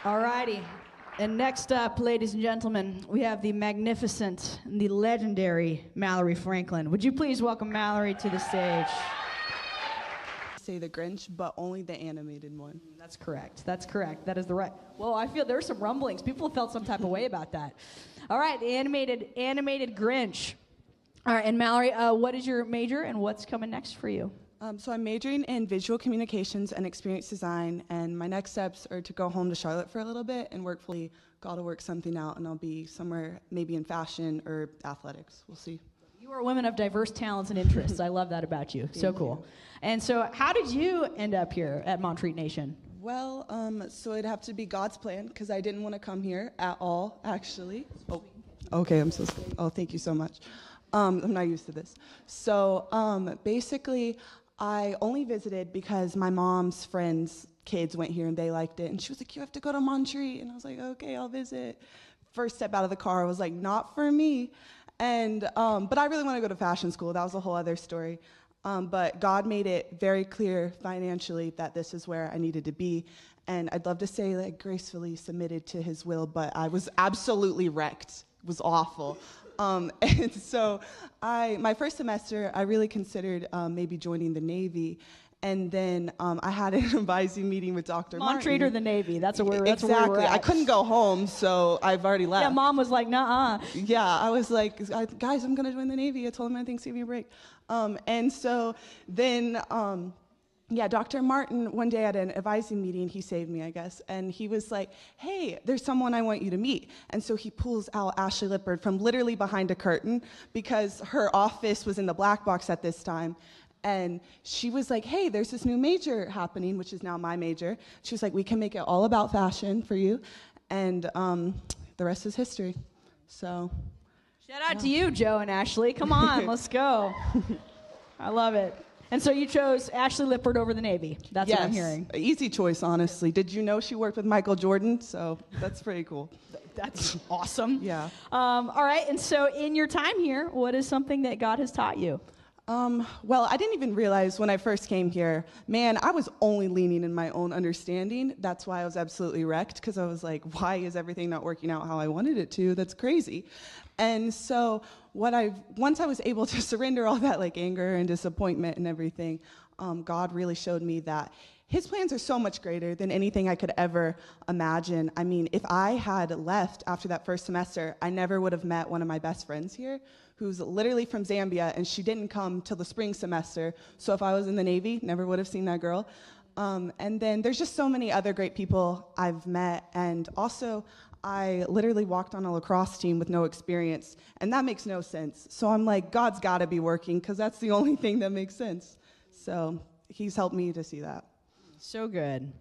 All righty. And next up, ladies and gentlemen, we have the magnificent, the legendary Mallory Franklin. Would you please welcome Mallory to the stage? Say the Grinch, but only the animated one. That's correct. That's correct. That is the right. Well, I feel there's some rumblings. People felt some type of way about that. All right, the animated Grinch. All right, and Mallory, what is your major and what's coming next for you? So I'm majoring in visual communications and experience design, and my next steps are to go home to Charlotte for a little bit and got to work something out, and I'll be somewhere maybe in fashion or athletics. We'll see. You are a woman of diverse talents and interests. I love that about you. So cool. And so how did you end up here at Montreat Nation? Well, so it'd have to be God's plan, because I didn't want to come here at all, actually. Oh, okay, I'm so sorry. Oh, thank you so much. I'm not used to this. So basically, I only visited because my mom's friends' kids went here and they liked it. And she was like, you have to go to Montreat. And I was like, okay, I'll visit. First step out of the car, I was like, not for me. And but I really want to go to fashion school. That was a whole other story. But God made it very clear financially that this is where I needed to be. And I'd love to say like gracefully submitted to his will, but I was absolutely wrecked. It was awful. And so my first semester, I really considered maybe joining the Navy. And then I had an advising meeting with Dr. Martin. Montreat or the Navy? That's where we're Exactly. at. I couldn't go home, so I've already left. Yeah, Mom was like, nuh-uh. Yeah, I was like, guys, I'm going to join the Navy. I told him I think Thanksgiving break. And so then, Dr. Martin, one day at an advising meeting, he saved me, I guess. And he was like, hey, there's someone I want you to meet. And so he pulls out Ashley Lippard from literally behind a curtain because her office was in the black box at this time. And she was like, hey, there's this new major happening, which is now my major. She was like, we can make it all about fashion for you. And the rest is history. So. Shout out to you, Joe and Ashley. Come on, let's go. I love it. And so you chose Ashley Lippard over the Navy. That's what I'm hearing. Easy choice, honestly. Did you know she worked with Michael Jordan? So that's pretty cool. That's awesome. Yeah. All right, and so in your time here, what is something that God has taught you? Well, I didn't even realize when I first came here, man, I was only leaning in my own understanding. That's why I was absolutely wrecked, because I was like, why is everything not working out how I wanted it to? That's crazy. And so once I was able to surrender all that like anger and disappointment and everything, God really showed me that his plans are so much greater than anything I could ever imagine. I mean, if I had left after that first semester, I never would have met one of my best friends here, who's literally from Zambia, and she didn't come till the spring semester. So if I was in the Navy, never would have seen that girl. And then there's just so many other great people I've met. And also, I literally walked on a lacrosse team with no experience, and that makes no sense. So I'm like, God's got to be working, because that's the only thing that makes sense. So he's helped me to see that. So good.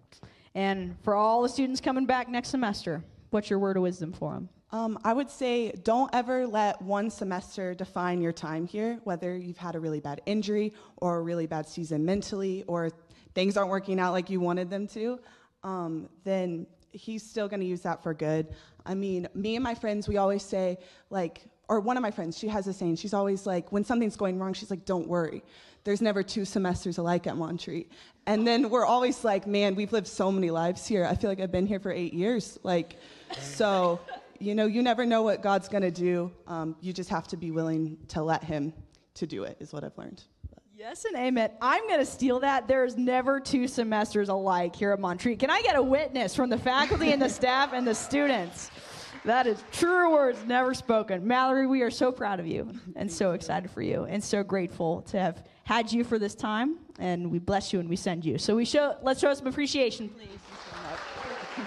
And for all the students coming back next semester, what's your word of wisdom for them? I would say don't ever let one semester define your time here, whether you've had a really bad injury or a really bad season mentally, or things aren't working out like you wanted them to, then he's still going to use that for good. I mean, me and my friends, we always say, like, or one of my friends, she has a saying, she's always like, when something's going wrong, she's like, don't worry. There's never two semesters alike at Montreat. And then we're always like, man, we've lived so many lives here. I feel like I've been here for 8 years. Like, so, you know, you never know what God's going to do. You just have to be willing to let him to do it, is what I've learned. Yes and amen. I'm going to steal that. There's never two semesters alike here at Montreat. Can I get a witness from the faculty and the staff and the students? That is truer words never spoken. Mallory, we are so proud of you and so excited for you and so grateful to have had you for this time. And we bless you and we send you. So let's show some appreciation, please.